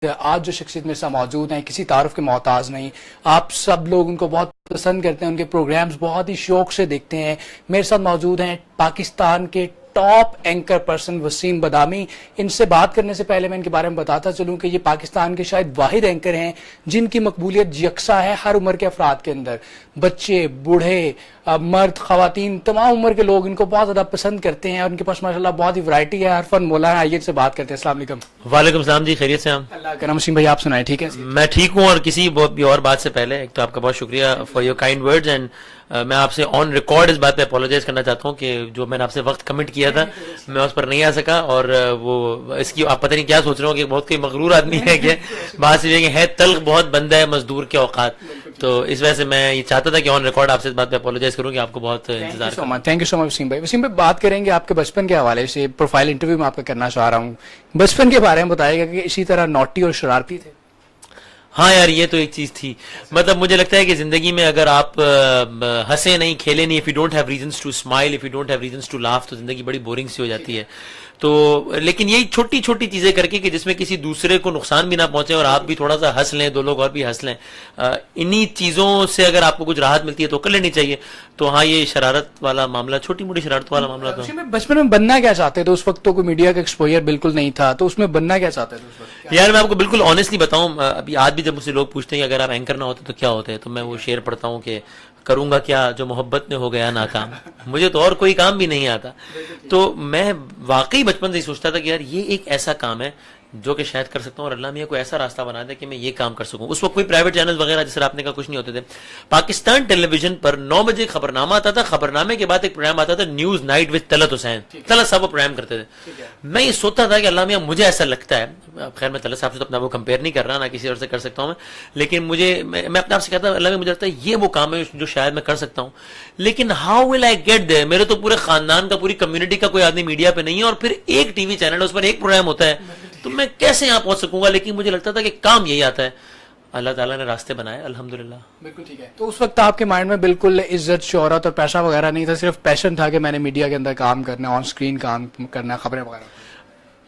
आज जो शख्सियत मेरे साथ मौजूद हैं किसी तारुफ के मोहताज नहीं। आप सब लोग उनको बहुत पसंद करते हैं, उनके प्रोग्राम्स बहुत ही शौक से देखते हैं। मेरे साथ मौजूद हैं पाकिस्तान के टॉप एंकर पर्सन वसीम बदामी। इनसे बात करने से पहले मैं इनके बारे में बताता चलूं कि ये पाकिस्तान के शायद वाहिद एंकर हैं जिनकी मकबूलियत यकसा है हर उम्र के अफराद के अंदर। बच्चे, बूढ़े, मर्द, खवातीन, तमाम उम्र के लोग इनको बहुत ज्यादा पसंद करते हैं और इनके पास माशाल्लाह बहुत ही वैरायटी है। हरफन मौलाना, आइए से बात करते हैं। अस्सलाम वालेकुम। वालेकुम सलाम जी, खैरियत से हम? अल्लाह करम। वसीम भाई आप सुनाए, ठीक है? मैं ठीक हूँ। और किसी भी और बात से पहले एक तो आपका बहुत शुक्रिया for your kind words and मैं आपसे ऑन रिकॉर्ड इस बात पे अपोलोजाइज करना चाहता हूँ कि जो मैंने आपसे वक्त कमिट किया था मैं उस पर नहीं आ सका। और वो इसकी आप पता नहीं क्या सोच रहे हो कि बहुत कोई मगरूर आदमी है क्या? बात ये है तल्ख बहुत बंदा है मजदूर के औकात। तो इस वजह से मैं ये चाहता था कि ऑन रिकॉर्ड आपसे इस बात पे अपोलोजाइज करूँ कि आपको बहुत इंतजार। Thank you so much Wasim भाई। वसीम भाई बात करेंगे आपके बचपन के हवाले से, प्रोफाइल इंटरव्यू में आपका करना चाह रहा हूँ। बचपन के बारे में बताइएगा कि इसी तरह नॉटी और शरारती थे? हाँ यार, ये तो एक चीज थी। मतलब मुझे लगता है कि जिंदगी में अगर आप हंसे नहीं, खेले नहीं, if you don't have reasons to smile, if you don't have reasons to laugh, तो जिंदगी बड़ी बोरिंग सी हो जाती है। तो लेकिन यही छोटी छोटी चीजें करके कि जिसमें किसी दूसरे को नुकसान भी ना पहुंचे और आप भी थोड़ा सा हंस लें, दो लोग और भी हंस लें, इन्हीं चीजों से अगर आपको कुछ राहत मिलती है तो कर लेनी चाहिए। तो हाँ, ये शरारत वाला मामला, छोटी मोटी शरारत वाला मामला था। बचपन में बनना क्या चाहते थे? उस वक्त तो कोई मीडिया का एक्सपोजर बिल्कुल नहीं था, तो उसमें बनना क्या चाहते थे उस वक्त? यार मैं आपको बिल्कुल ऑनेस्टली बताऊं, अभी आज भी जब मुझसे लोग पूछते हैं कि अगर आप एंकर ना होते तो क्या होते हैं, तो मैं वो शेर पढ़ता हूँ कि करूंगा क्या जो मोहब्बत में हो गया नाकाम। मुझे तो और कोई काम भी नहीं आता। तो मैं वाकई बचपन से ही सोचता था कि यार ये एक ऐसा काम है जो कि शायद कर सकता हूँ और अल्लाह मियां कोई ऐसा रास्ता बना दे कि मैं ये काम कर सकूं। उस वक्त कोई प्राइवेट चैनल वगैरह जिस आपने का कुछ नहीं होते थे। पाकिस्तान टेलीविजन पर 9 बजे खबरनामा आता था, खबरनामे के बाद एक प्रोग्राम आता था news night with Talat Hussain. Talat साहब वो प्रोग्राम करते थे। मैं ये सोचता था कि अल्लाह मियां मुझे ऐसा लगता है, खैर मैं तलत साहब से तो अपना वो कंपेयर नहीं कर रहा, ना किसी और से कर सकता हूं मैं, लेकिन मैं अपने आप से कहता हूं अल्लाह मियां मुझे लगता है ये वो काम है जो शायद मैं कर सकता हूं, लेकिन how will I get there? मेरे तो पूरे खानदान का, पूरी कम्युनिटी का कोई आदमी मीडिया पे नहीं है और फिर एक टीवी चैनल है, उस पर एक प्रोग्राम होता है, तो मैं कैसे यहां पहुंच सकूंगा? लेकिन मुझे लगता था कि काम यही आता है। अल्लाह ताला ने रास्ते बनाए, अल्हम्दुलिल्लाह। बिल्कुल ठीक है। तो उस वक्त आपके माइंड में बिल्कुल इज्जत, शोहरत और पैसा वगैरह नहीं था, सिर्फ पैशन था कि मैंने मीडिया के अंदर काम करना, ऑन स्क्रीन काम करना, खबरें वगैरह?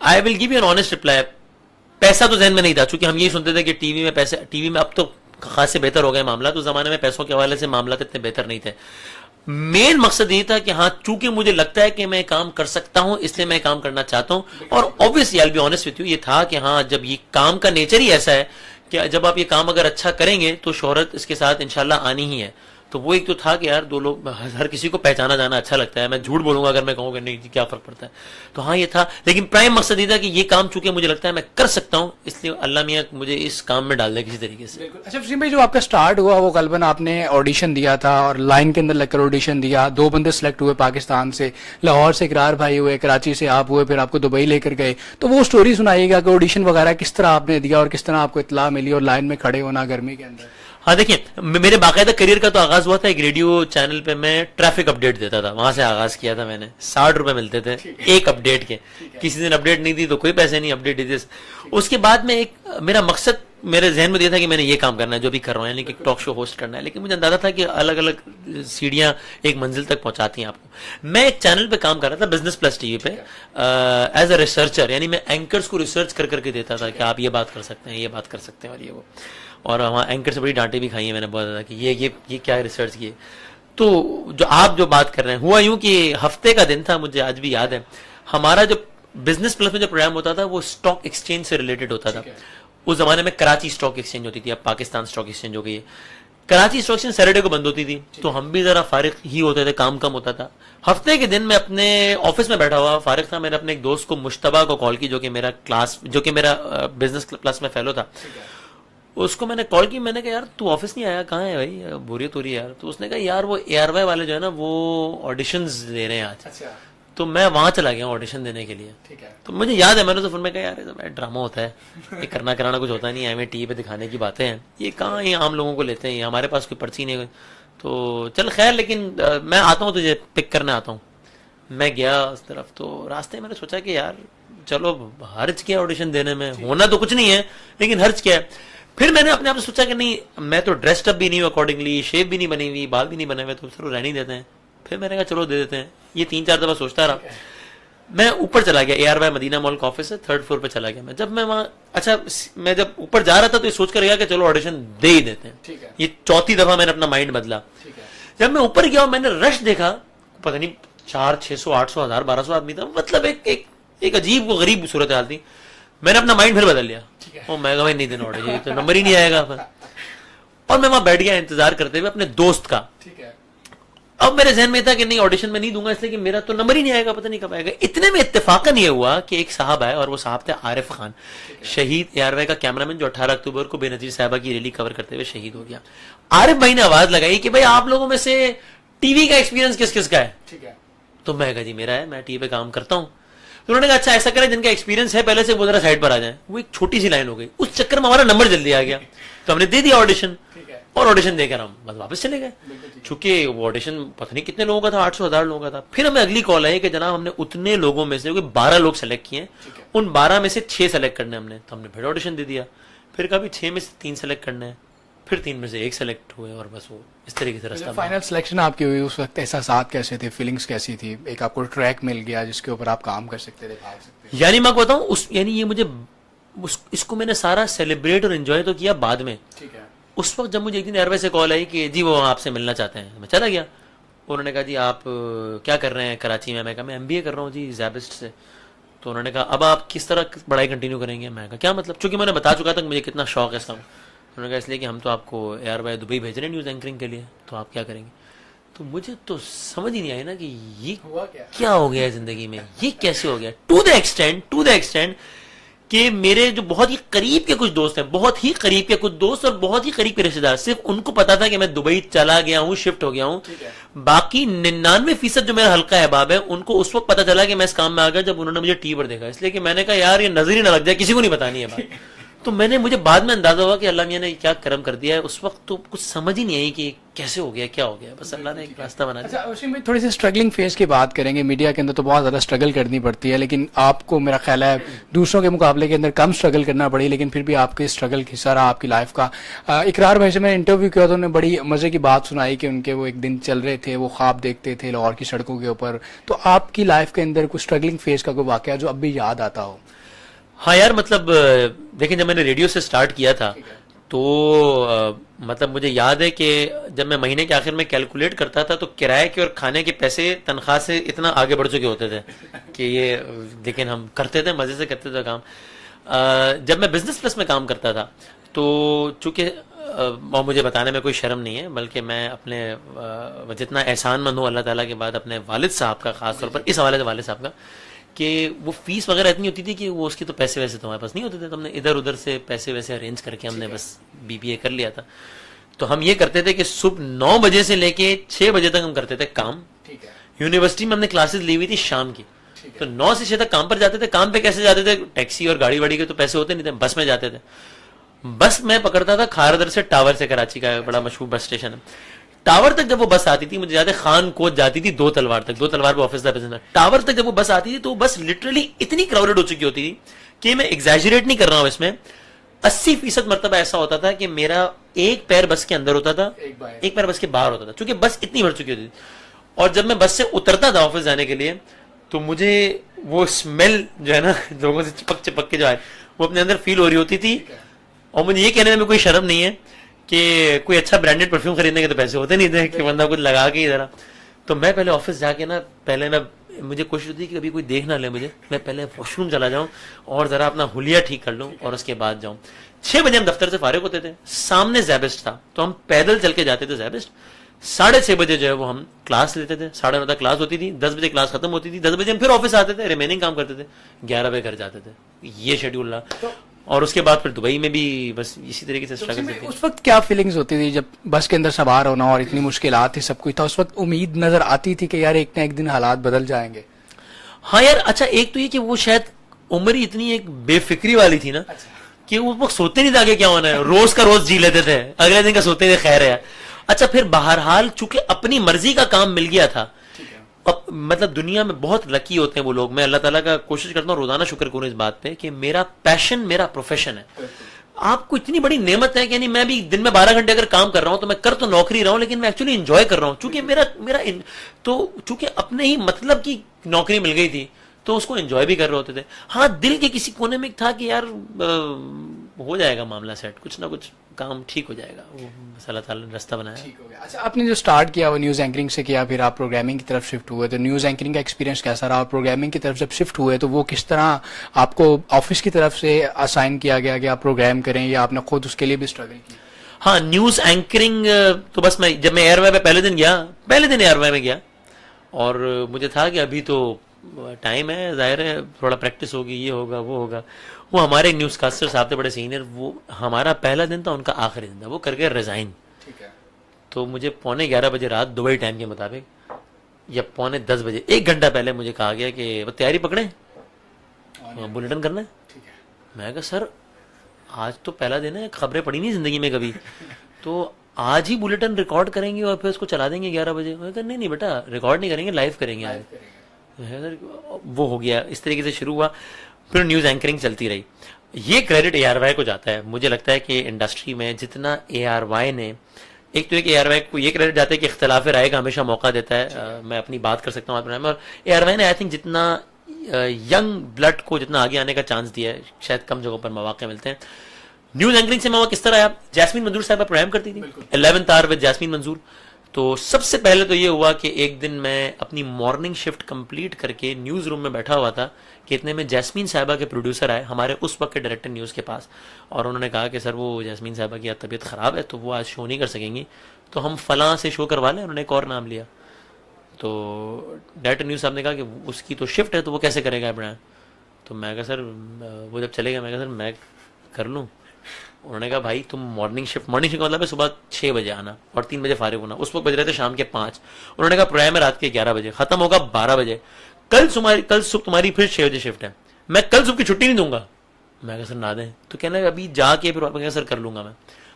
I will give you an honest reply. पैसा तो जहन में नहीं था, चूंकि हम यही सुनते थे कि टीवी में पैसे, टीवी में अब तो खासे बेहतर हो गए मामला, तो जमाने में पैसों के हवाले से मामला इतने बेहतर नहीं थे। मेन मकसद ये था कि हाँ, चूंकि मुझे लगता है कि मैं काम कर सकता हूं इसलिए मैं काम करना चाहता हूं। और obviously I will be honest with you, ये था कि हाँ, जब ये काम का नेचर ही ऐसा है कि जब आप ये काम अगर अच्छा करेंगे तो शोहरत इसके साथ इंशाल्लाह आनी ही है। तो वो एक तो था कि यार दो लोग, हर किसी को पहचाना जाना अच्छा लगता है। मैं झूठ बोलूंगा अगर मैं कहूँ कि नहीं क्या फर्क पड़ता है। तो हाँ ये था, लेकिन प्राइम मकसद ये था कि ये काम चूंकि मुझे लगता है मैं कर सकता हूँ, इसलिए अल्लाह मियां मुझे इस काम में डाल दे किसी तरीके से। अच्छा वसीम भाई, जो आपका स्टार्ट हुआ वो गलबन आपने ऑडिशन दिया था और लाइन के अंदर लगकर ऑडिशन दिया, 2 बंदे सिलेक्ट हुए पाकिस्तान से, लाहौर से इकरार भाई हुए, कराची से आप हुए, फिर आपको दुबई लेकर गए। तो वो स्टोरी सुनाइएगा कि ऑडिशन वगैरह किस तरह आपने दिया और किस तरह आपको इत्तला मिली और लाइन में खड़े होना गर्मी के अंदर? हाँ देखिए, मेरे बाकायदा करियर का तो आगाज हुआ था एक रेडियो चैनल पे, मैं ट्रैफिक अपडेट देता था, वहां से आगाज किया था मैंने। 60 रुपए मिलते थे एक अपडेट के, किसी दिन अपडेट नहीं दी तो कोई पैसे नहीं, अपडेट दी। उसके बाद में एक मेरा मकसद मेरे जहन में दिया था कि मैंने ये काम करना है जो भी कर रहा हूँ, यानी कि टॉक शो होस्ट करना है। लेकिन मुझे अंदाजा था कि अलग अलग सीढ़ियां एक मंजिल तक पहुंचाती हैं आपको। मैं एक चैनल पे काम कर रहा था, बिजनेस प्लस टीवी पे, एज अ रिसर्चर, यानी मैं एंकर्स को रिसर्च कर करके देता था कि आप ये बात कर सकते हैं, ये बात कर सकते हैं और ये वो। और वहाँ एंकर से बड़ी डांटे भी खाई है मैंने बहुत ज्यादा कि ये क्या रिसर्च किए। तो जो आप जो बात कर रहे हैं, हुआ यूं कि हफ्ते का दिन था, मुझे आज भी याद है, हमारा जो बिजनेस प्लस में जो प्रोग्राम होता था वो स्टॉक एक्सचेंज से रिलेटेड होता था। उस जमाने में कराची स्टॉक एक्सचेंज होती थी, अब पाकिस्तान स्टॉक एक्सचेंज हो गई है। कराची स्टॉक एक्सचेंज सैटरडे को बंद होती थी, तो हम भी जरा फारिग ही होते थे, काम कम होता था। हफ्ते के दिन मैं अपने ऑफिस में बैठा हुआ फारिग था, मैंने अपने एक दोस्त को मुश्तबा को कॉल की, जो कि मेरा बिजनेस प्लस में फेलो था। उसको मैंने कॉल की, मैंने कहा यार तू ऑफिस नहीं आया, कहाँ है भाई, बोरियत हो रही है यार। तो उसने कहा यार वो एयरवे वाले जो है ना वो ऑडिशंस दे रहे हैं आज। अच्छा। तो मैं वहां चला गया ऑडिशन देने के लिए। ठीक है। तो मुझे याद है, मैंने तो फिर मैं कहा यार ड्रामा होता है, ये करना कराना कुछ होता नहीं है, हमें टीवी पे दिखाने की बातें हैं, ये कहाँ ये आम लोगों को लेते हैं, हमारे पास कोई पर्ची नहीं है। तो चल खैर, लेकिन मैं आता हूँ तुझे पिक करने आता हूँ। मैं गया उस तरफ, तो रास्ते मैंने सोचा कि यार चलो हर्ज क्या ऑडिशन देने में, होना तो कुछ नहीं है लेकिन हर्ज क्या है। फिर मैंने अपने आप से सोचा कि नहीं, मैं तो ड्रेस्ड अप भी नहीं हूँ अकॉर्डिंगली, शेप भी नहीं बनी हुई, बाल भी नहीं बने हुए, तो चलो रहने देते हैं। फिर मैंने कहा चलो दे देते हैं। ये 3-4 दफा सोचता रहा। मैं ऊपर चला गया, ARY मदीना मॉल का ऑफिस है, 3rd फ्लोर पे चला गया मैं। जब मैं वहां, अच्छा मैं जब ऊपर जा रहा था तो ये सोच कर गया कि चलो ऑडिशन दे ही देते हैं। ठीक है। ये 4थी दफा मैंने अपना माइंड बदला। ठीक है। जब मैं ऊपर गया और मैंने रश देखा, पता नहीं 400, 600, 800, 1000, 1200 आदमी था, मतलब एक अजीब व गरीब सूरत हाल थी। मैंने अपना माइंड फिर बदल लिया, और मैं कहा भाई नहीं देना ऑडिशन, तो नंबर ही नहीं आएगा फिर। और मैं वहां बैठ गया इंतजार करते हुए अपने दोस्त का। ठीक है। अब मेरे जहन में था कि नहीं ऑडिशन में नहीं दूंगा, इसलिए कि मेरा तो नंबर ही नहीं आएगा, पता नहीं कब आएगा। इतने में इत्तेफाकन ये हुआ कि एक साहब आए, और वो साहब थे आरिफ खान, शहीद ARY का कैमरामैन, जो 18 अक्टूबर को बेनजीर साहबा की रैली कवर करते हुए शहीद हो गया। आरिफ भाई ने आवाज लगाई कि भाई आप लोगों में से टीवी का एक्सपीरियंस किस किस का है? ठीक है। तो मैं कहा जी मेरा है, मैं टीवी पे काम करता हूं। तो उन्होंने कहा अच्छा ऐसा करें, जिनका एक्सपीरियंस है पहले से वो जरा साइड पर आ जाए। वो एक छोटी सी लाइन हो गई, उस चक्कर में हमारा नंबर जल्दी आ गया, तो हमने दे दिया ऑडिशन। और ऑडिशन देकर हम बस वापस चले गए, चूंकि वो ऑडिशन पता नहीं कितने लोगों का था, 800 1000 लोगों का था। फिर हमें अगली कॉल आई कि जनाब हमने उतने लोगों में से 12 लोग सेलेक्ट किए, उन 12 में से 6 सेलेक्ट करने हमने, तो हमने फिर ऑडिशन दे दिया। फिर कभी 6 में से 3 सेलेक्ट करने हैं, फिर 3 में से 1 सेलेक्ट हुए, और बस वो इस तरीके से रास्ता। फाइनल सिलेक्शन आपकी हुई, उस वक्त एहसास कैसे थे, फीलिंग्स कैसी थी? एक आपको ट्रैक मिल गया जिसके ऊपर आप काम कर सकते थे, भाग सकते थे। यानी मैं बताऊं उस, यानी ये मुझे इसको मैंने सारा सेलिब्रेट और एंजॉय तो किया बाद में। ठीक है। उस वक्त जब मुझे एक दिन एयरवे से कॉल आई कि जी वो आपसे मिलना चाहते हैं, मैं चला गया। उन्होंने कहा जी आप क्या कर रहे हैं कराची में? मैं कहा मैं MBA कर रहा हूँ जी ज़ैबिस्ट से। तो उन्होंने कहा अब आप किस तरह पढ़ाई कंटिन्यू करेंगे? मैं कहा क्या मतलब, चूंकि मैंने बता चुका था कि मुझे कितना शौक है इसका। उन्होंने कहा इसलिए कि हम तो आपको ARY दुबई भेज रहे हैं न्यूज़ एंकरिंग के लिए, तो आप क्या करेंगे? तो मुझे तो समझ ही नहीं आई ना कि ये हुआ क्या हो गया है जिंदगी में, ये कैसे हो गया। टू द एक्सटेंट कि मेरे जो बहुत ही करीब के कुछ दोस्त हैं, बहुत ही करीब के कुछ दोस्त और बहुत ही करीब के रिश्तेदार, सिर्फ उनको पता था कि मैं दुबई चला गया हूं, शिफ्ट हो गया हूं। बाकी 99% जो मेरा हल्का अहबाब है, उनको उस वक्त पता चला कि मैं इस काम में आ गया जब उन्होंने मुझे टीवी पर देखा। इसलिए कि मैंने कहा यार ये नजर ही ना लग जाए, किसी को नहीं बतानी है बात। तो मुझे बाद में अंदाजा हुआ कि अल्लाह मियां ने क्या करम कर दिया है। उस वक्त तो कुछ समझ ही नहीं आई कि कैसे हो गया, क्या हो गया, बस अल्लाह ने एक रास्ता बना दिया। अच्छा उसी में थोड़ी सी स्ट्रगलिंग फेज की बात करेंगे। मीडिया के अंदर तो बहुत ज्यादा स्ट्रगल करनी पड़ती है, लेकिन आपको मेरा ख्याल है दूसरों के मुकाबले के अंदर कम स्ट्रगल करना पड़ी, लेकिन फिर भी आपके स्ट्रगल हिस्सा रहा आपकी लाइफ का। इकरार भाई से मैंने इंटरव्यू किया तो उन्होंने बड़ी मजे की बात सुनाई कि उनके वो एक दिन चल रहे थे, वो ख्वाब देखते थे लाहौर की सड़कों के ऊपर। तो आपकी लाइफ के अंदर कुछ स्ट्रगलिंग फेज का कोई वाकया जो अब भी याद आता हो? हाँ यार, मतलब देखिए जब मैंने रेडियो से स्टार्ट किया था तो मतलब मुझे याद है कि जब मैं महीने के आखिर में कैलकुलेट करता था तो किराए के और खाने के पैसे तनख्वाह से इतना आगे बढ़ चुके होते थे कि ये, लेकिन हम करते थे, मजे से करते थे काम। जब मैं बिजनेस प्लस में काम करता था तो चूंकि और मुझे बताने में कोई शर्म नहीं है, बल्कि मैं अपने जितना एहसानमंद हूँ अल्लाह ताला के बाद अपने वालिद साहब का, खास तौर पर इस हवाले से वालिद साहब का, कि वो फीस वगैरह इतनी होती थी कि वो उसकी तो पैसे वैसे तो हमारे पास नहीं होते थे, तो हमने इधर उधर से पैसे वैसे अरेंज करके हमने बस BBA कर लिया था। तो हम ये करते थे कि सुबह 9 बजे से लेके 6 बजे तक हम करते थे काम। यूनिवर्सिटी में हमने क्लासेस ली हुई थी शाम की, तो 9 से 6 तक काम पर जाते थे। काम पे कैसे जाते थे? टैक्सी और गाड़ी वाड़ी के तो पैसे होते नहीं थे, बस में जाते थे। बस मैं पकड़ता था खारदर से टावर से, कराची का बड़ा मशहूर बस स्टेशन है। टावर तक जब वो बस आती थी, मुझे याद है खान कोच जाती थी 2 तलवार तक, 2 तलवार पे ऑफिस था बिजनेस। टावर तक जब वो बस आती थी तो वो बस लिटरली इतनी क्राउडेड हो चुकी होती थी कि मैं एग्जैजरेट नहीं कर रहा हूं इसमें, 80% मरतबा ऐसा होता था कि मेरा एक पैर बस के अंदर होता था, एक पैर बस के बाहर होता था, क्योंकि बस इतनी भर चुकी होती थी। और जब मैं बस से उतरता था ऑफिस जाने के लिए तो मुझे वो स्मेल जो है ना लोगों से चिपक चिपक के जो है वो अपने अंदर फील हो रही होती थी। और मुझे ये कहने में कोई शर्म नहीं है कि कोई अच्छा ब्रांडेड परफ्यूम खरीदने के तो पैसे होते नहीं थे कि बंदा कुछ लगा के जरा। तो मैं पहले ऑफिस जाके ना, पहले मैं, मुझे कोशिश होती कि कभी कोई देख ना ले मुझे, मैं पहले वॉशरूम चला जाऊं और जरा अपना हुलिया ठीक कर लूं और उसके बाद जाऊं। 6 बजे हम दफ्तर से फारिग होते थे, सामने ज़ैबिस्ट था तो हम पैदल चल के जाते थे ज़ैबिस्ट। 6:30 बजे जो है वो हम क्लास लेते थे, 9:30 तक क्लास होती थी, 10 बजे क्लास खत्म होती थी, 10 बजे हम फिर ऑफिस आते थे, रिमेनिंग काम करते थे, 11 बजे घर जाते थे। ये शेड्यूल रहा। और उसके बाद फिर दुबई में भी बस इसी तरीके से स्ट्रगल थी। उस वक्त क्या फीलिंग्स होती थी जब बस के अंदर सवार होना और इतनी मुश्किलात थी, सब कुछ था, उस वक्त उम्मीद नजर आती थी कि यार एक ना एक दिन हालात बदल जाएंगे? हाँ यार, अच्छा एक तो ये कि वो शायद उम्र ही इतनी एक बेफिक्री वाली थी ना कि वो वक्त सोते नहीं था आगे क्या होना है, रोज का रोज जी लेते थे, अगले दिन का सोते थे खैर है। अच्छा फिर बहरहाल चूंकि अपनी मर्जी का काम मिल गया था, अब मतलब दुनिया में बहुत लकी होते हैं वो लोग। मैं अल्लाह ताला का कोशिश करता हूँ रोजाना शुक्र करूँ इस बात पे कि मेरा पैशन मेरा प्रोफेशन है। आपको इतनी बड़ी नेमत है कि यानी मैं भी दिन में 12 घंटे अगर काम कर रहा हूं तो मैं कर तो नौकरी रहा हूं लेकिन मैं एक्चुअली एंजॉय कर रहा हूं, चूंकि मेरा तो चूंकि अपने ही मतलब की नौकरी मिल गई थी तो उसको एंजॉय भी कर रहे होते थे। हाँ, दिल के किसी कोने में था कि यार हो जाएगा मामला सेट, कुछ ना कुछ काम ठीक हो जाएगा, वो बस अल्लाह ताला ने रास्ता बनाया। ठीक हो गया। अच्छा, आपने जो स्टार्ट किया वो न्यूज़ एंकरिंग से किया, फिर आप प्रोग्रामिंग की तरफ शिफ्ट हुए, तो न्यूज़ एंकरिंग का एक्सपीरियंस कैसा रहा? प्रोग्रामिंग की तरफ जब शिफ्ट हुए तो वो किस तरह आपको ऑफिस की तरफ से असाइन किया गया कि आप प्रोग्राम करें, या आपने खुद उसके लिए भी स्ट्रगल की? हाँ, न्यूज एंकरिंग तो बस जब मैं एयरवे पे पहले दिन एयरवे में गया, और मुझे था कि अभी तो टाइम है, जाहिर है थोड़ा प्रैक्टिस होगी, ये होगा वो होगा। वो हमारे न्यूज कास्टर साहब थे बड़े सीनियर, वो हमारा पहला दिन था, उनका आखिरी दिन था, वो कर गए रिजाइन। ठीक है। तो मुझे 11:15 बजे रात दुबई टाइम के मुताबिक, या 10:15 बजे, 1 घंटा पहले मुझे कहा गया कि तैयारी पकड़े, बुलेटिन करना है। ठीक है। मैं कहा सर आज तो पहला दिन है, खबरें पढ़ी नहीं जिंदगी में कभी, तो आज ही बुलेटिन रिकॉर्ड करेंगे और फिर उसको चला देंगे 11 बजे। मैं कहा नहीं बेटा, रिकॉर्ड नहीं करेंगे, लाइव करेंगे आज। वो हो गया, इस तरीके से शुरू हुआ, फिर न्यूज एंकरिंग चलती रही। ये क्रेडिट ARY को जाता है। मुझे लगता है कि इंडस्ट्री में जितना ARY ने, एक तो एक ARY को ये क्रेडिट जाता है कि इख्तिलाफ राय का हमेशा मौका देता है, मैं अपनी बात कर सकता हूँ, और ARY ने आई थिंक जितना यंग ब्लड को जितना आगे आने का चांस दिया है, शायद कम जगहों पर मौके मिलते हैं। न्यूज एंकरिंग से मौका किस तरह आया? जैस्मीन मंजूर साहब प्रोग्राम करती थी 11th आवर विद जैस्मीन मंजूर। तो सबसे पहले तो ये हुआ कि एक दिन मैं अपनी मॉर्निंग शिफ्ट कंप्लीट करके न्यूज रूम में बैठा हुआ था कि इतने में जैस्मीन साहबा के प्रोड्यूसर आए हमारे उस वक्त के डायरेक्टर न्यूज़ के पास, और उन्होंने कहा कि सर वो जैस्मीन साहबा की तबीयत ख़राब है तो वो आज शो नहीं कर सकेंगी, तो हम फलां से शो करवा लें। उन्होंने एक और नाम लिया, तो डायरेक्टर न्यूज़ साहब ने कहा कि उसकी तो शिफ्ट है तो वो कैसे करेगा इब्राहिम। तो मैं कहा सर वो जब चलेगा, मैं कहा सर मैं कर लूँ। उन्होंने कहा भाई तुम मॉर्निंग शिफ्ट का मतलब है सुबह 6 बजे आना और 3 बजे फारिग होना। उस वक्त बज रहे थे शाम के 5। उन्होंने कहा प्रोग्राम है रात के 11 बजे, खत्म होगा 12 बजे, कल सुबह तुम्हारी फिर 6 बजे शिफ्ट है, मैं कल सुबह की छुट्टी नहीं दूंगा। मैं कहा सर ना दें, तो कहना है अभी जाके फिर सर कर लूंगा मैं।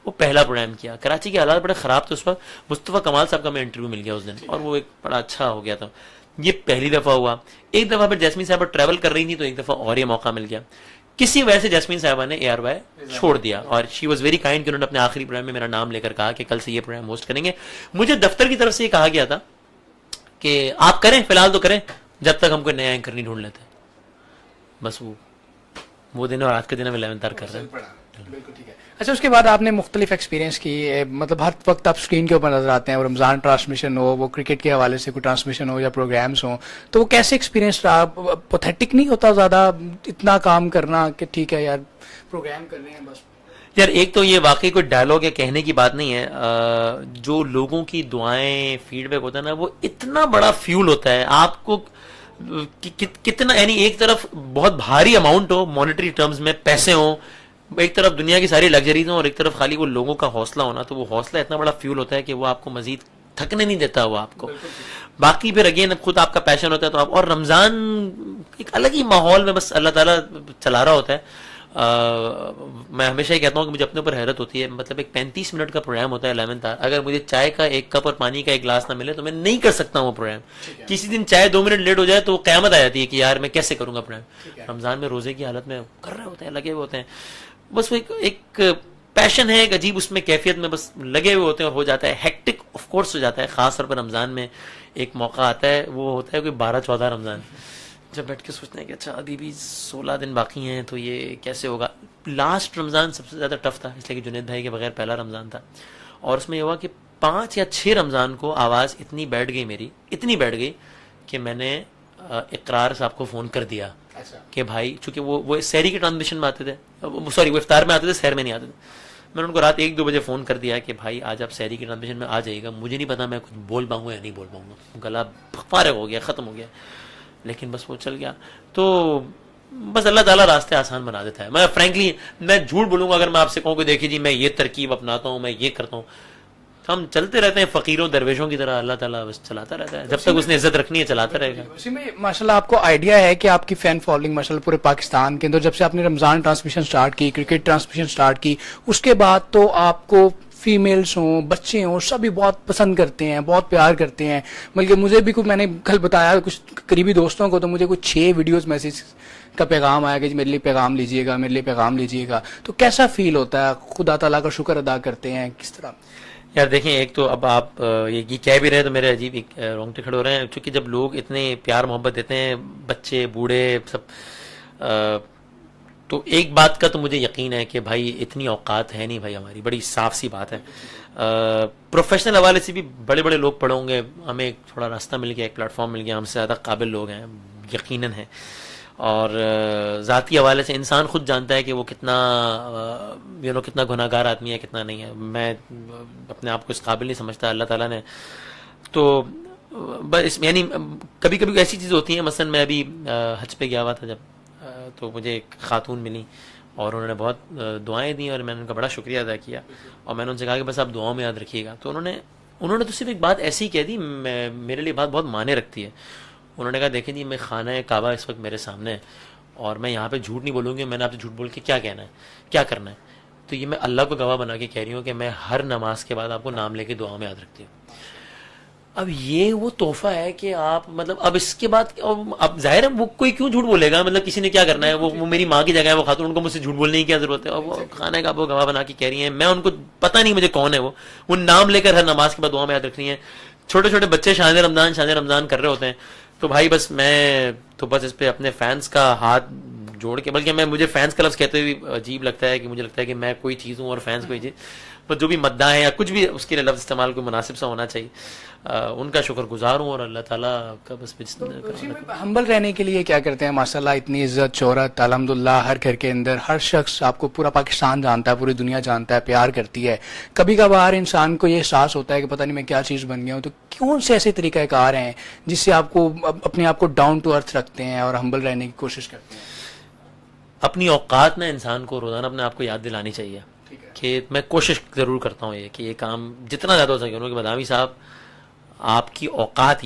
वो पहला प्रोग्राम किया। कराची के हालात बड़े ख़राब थे उस वक्त। मुस्तफ़ा कमाल साहब का मैं इंटरव्यू मिल गया उस दिन, और वो एक बड़ा अच्छा हो गया था। ये पहली दफ़ा हुआ। एक दफ़ा फिर जैस्मीन साहब ट्रैवल कर रही थी, तो एक दफ़ा और ये मौका मिल गया। किसी वजह से जैस्मीन साहबा ने ARY छोड़ दिया, और शी वॉज वेरी काइंड कि उन्होंने अपने आखिरी प्रोग्राम में मेरा नाम लेकर कहा कि कल से ये प्रोग्राम होस्ट करेंगे। मुझे दफ्तर की तरफ से ये कहा गया था कि आप करें, फिलहाल तो करें, जब तक हमको नया एंकर नहीं ढूंढ लेते। बस वो दिन और आज के दिन हम 11th कर रहे हैं। बिल्कुल ठीक है। अच्छा, उसके बाद आपने मुख्तलिफ एक्सपीरियंस की, मतलब हर वक्त आप स्क्रीन के ऊपर नजर आते हैं, वो रमजान ट्रांसमिशन हो, वो क्रिकेट के हवाले से कोई ट्रांसमिशन हो या प्रोग्राम्स हो, तो वो कैसे एक्सपीरियंस रहा? पैथेटिक नहीं होता ज्यादा इतना काम करना कि ठीक है यार प्रोग्राम कर रहे हैं बस? यार एक तो ये वाकई कोई डायलॉग या कहने की बात नहीं है, जो लोगों की दुआएं फीडबैक होता है ना, वो इतना बड़ा फ्यूल होता है आपको कितना, यानी एक तरफ बहुत भारी अमाउंट हो मॉनेटरी टर्म्स में, पैसे हो, एक तरफ दुनिया की सारी लग्जरीज हो, और एक तरफ खाली वो लोगों का हौसला होना, तो वो हौसला इतना बड़ा फ्यूल होता है कि वो आपको मजीद थकने नहीं देता वो आपको। बाकी फिर अगेन खुद आपका पैशन होता है तो आप, और रमजान एक अलग ही माहौल में बस अल्लाह ताला चला रहा होता है। मैं हमेशा ही कहता हूँ कि मुझे अपने ऊपर हैरत होती है, मतलब एक 35 मिनट का प्रोग्राम होता है 11th आवर, अगर मुझे चाय का 1 कप और पानी का 1 गिलास ना मिले तो मैं नहीं कर सकता हूँ वो प्रोग्राम। किसी दिन चाय 2 मिनट लेट हो जाए तो क़यामत आ जाती है कि यार मैं कैसे करूंगा प्रोग्राम। रमजान में रोजे की हालत में कर रहे होते हैं, लगे हुए होते हैं, बस वो एक पैशन है, एक अजीब उसमें कैफियत में बस लगे हुए होते हैं, और हो जाता है हेक्टिक ऑफ कोर्स हो जाता है। खास तौर पर रमजान में एक मौका आता है, वो होता है कोई 12-14 रमजान, जब बैठ के सोचते हैं कि अच्छा अभी भी 16 दिन बाकी हैं तो ये कैसे होगा। लास्ट रमज़ान सबसे ज़्यादा टफ था, इसलिए कि जुनेद भाई के बगैर पहला रमज़ान था, और उसमें यह हुआ कि 5 या 6 रमज़ान को आवाज़ इतनी बैठ गई मेरी, इतनी बैठ गई कि मैंने इकरार साहब को फ़ोन कर दिया कि भाई, चूंकि वो सहरी के ट्रांसमिशन में आते थे, सॉरी वो इफ्तार में आते थे, सहर में नहीं आते थे, मैंने उनको रात 1-2 बजे फ़ोन कर दिया कि भाई आज आप सहरी के ट्रांसमिशन में आ जाइएगा, मुझे नहीं पता मैं कुछ बोल पाऊंगा या नहीं बोल पाऊंगा, गला फारिग हो गया, ख़त्म हो गया, लेकिन बस वो चल गया। तो बस अल्लाह ताला रास्ते आसान बना देता है। मैं फ्रैंकली मैं झूठ बोलूंगा अगर मैं आपसे कहूँ कि देखिए जी मैं ये तरकीब अपनाता हूँ, मैं ये करता हूँ, हम चलते रहते हैं फकीरों दरवेशों की तरह, अल्लाह ताला बस चलाता रहता है, जब तक उसने इज्जत रखनी है चलाता रहेगा। उसी में माशाल्लाह आपको आइडिया है कि आपकी फैन फॉलोइंग माशाल्लाह पूरे पाकिस्तान के अंदर, जब से आपने रमजान ट्रांसमिशन स्टार्ट की, क्रिकेट ट्रांसमिशन स्टार्ट की, उसके बाद तो आपको फीमेल्स हों, बच्चे हों, सभी बहुत पसंद करते हैं, बहुत प्यार करते हैं। बल्कि मुझे भी कुछ, मैंने कल बताया कुछ करीबी दोस्तों को, तो मुझे कुछ 6 वीडियोस मैसेज का पैगाम आया कि मेरे लिए पैगाम लीजिएगा, मेरे लिए पैगाम लीजिएगा। तो कैसा फील होता है? खुदा ताला का शुक्र अदा करते हैं किस तरह? यार देखें, एक तो अब आप ये कह भी रहे हैं तो मेरे अजीब रोंगटे खड़े हो रहे हैं, क्योंकि जब लोग इतने प्यार मोहब्बत देते हैं, बच्चे बूढ़े सब, तो एक बात का तो मुझे यकीन है कि भाई इतनी औकात है नहीं भाई हमारी, बड़ी साफ सी बात है। प्रोफेशनल हवाले से भी बड़े बड़े लोग पढ़े होंगे, हमें एक थोड़ा रास्ता मिल गया, एक प्लेटफॉर्म मिल गया, हमसे ज़्यादा काबिल लोग हैं यकीनन है। और ज़ाती हवाले से इंसान खुद जानता है कि वो कितना कितना गुनाहगार आदमी है, कितना नहीं है। मैं अपने आप को इस काबिल नहीं समझता, अल्लाह ताला ने तो बस, यानी कभी कभी ऐसी चीज़ होती हैं। मसलन मैं अभी हज पे गया हुआ था जब, तो मुझे एक खातून मिली और उन्होंने बहुत दुआएं दी और मैंने उनका बड़ा शुक्रिया अदा किया और मैंने उनसे कहा कि बस आप दुआओं में याद रखिएगा। तो उन्होंने तो सिर्फ एक बात ऐसी कह दी, मेरे लिए बात बहुत मायने रखती है। उन्होंने कहा देखें जी, मैं खाना काबा इस वक्त मेरे सामने है और मैं यहाँ पे झूठ नहीं बोलूँगी, मैंने आपसे झूठ बोल के क्या कहना है, क्या करना है। तो ये मैं अल्लाह को गवाह बना के कह रही हूँ कि मैं हर नमाज के बाद आपको नाम लेके दुआ में याद रखती हूँ। अब ये वो तोहफा है कि आप मतलब अब इसके बाद अब जाहिर है वो कोई क्यों झूठ बोलेगा, मतलब किसी ने क्या करना है, वो मेरी माँ की जगह है वो खातून, उनको मुझसे झूठ बोलने की क्या जरूरत है। अब वो खाने का वो गवाह बना के कह रही है, मैं उनको पता नहीं मुझे कौन है, वो नाम लेकर हर नमाज के बाद दुआ में याद रख रही है। छोटे छोटे बच्चे शान रमजान कर रहे होते हैं। तो भाई बस मैं तो बस इस पे अपने फैंस का हाथ जोड़ के, बल्कि मुझे फैंस का लफ्ज़ कहते हुए अजीब लगता है कि मुझे लगता है कि मैं कोई चीज़ हूँ और फैंस कोई चीज़, पर जो भी मद्दा है या कुछ भी उसके लिए लफ्ज़ इस्तेमाल कोई मुनासिब सा होना चाहिए। उनका शुक्रगुजार हूँ और अल्लाह ताला का बस हम्बल रहने के लिए क्या करते हैं? माशाल्लाह इतनी इज्जत शोहरत अल्हम्दुलिल्लाह हर घर के अंदर, हर शख्स आपको, पूरा पाकिस्तान जानता है, पूरी दुनिया जानता है, प्यार करती है। कभी कभार इंसान को ये एहसास होता है कि पता नहीं मैं क्या चीज़ बन गया हूँ। तो कौन से ऐसे तरीक़ाकार हैं जिससे आपको अपने आप को डाउन टू अर्थ रखते हैं और हम्बल रहने की कोशिश करते हैं? अपनी औकात में इंसान को रोज़ाना अपने आप को याद दिलानी चाहिए कि मैं कोशिश ज़रूर करता हूँ कि ये काम जितना ज़्यादा हो सके। उन्होंने बदामी साहब, आपकी औकात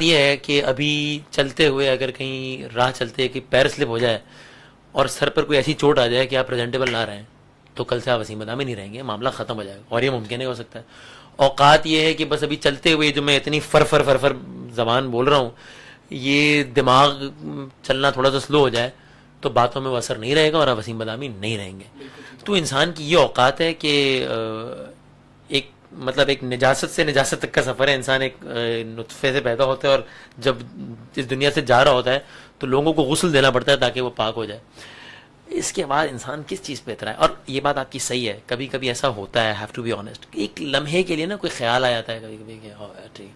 ये है कि अभी चलते हुए अगर कहीं राह चलते कि पैर स्लिप हो जाए और सर पर कोई ऐसी चोट आ जाए कि आप प्रेजेंटेबल ना रहें, तो कल से आप वसीम बदामी नहीं रहेंगे, मामला ख़त्म हो जाएगा। और ये मुमकिन नहीं हो सकता है। औकात ये है कि बस अभी चलते हुए जो मैं इतनी फर जबान बोल रहा हूँ, ये दिमाग चलना थोड़ा सा स्लो हो जाए तो बातों में वो असर नहीं रहेगा और आप वसीम बदामी नहीं रहेंगे। तो इंसान की ये औकात है कि एक मतलब एक निजासत से निजासत तक का सफ़र है। इंसान एक नुत्फे से पैदा होता है और जब इस दुनिया से जा रहा होता है तो लोगों को गुस्ल देना पड़ता है ताकि वो पाक हो जाए। इसके बाद इंसान किस चीज़ पे इतरा है। और ये बात आपकी सही है, कभी कभी ऐसा होता है, हैव टू बी ऑनेस्ट, एक लम्हे के लिए ना कोई ख्याल आ जाता है कभी कभी कि ठीक,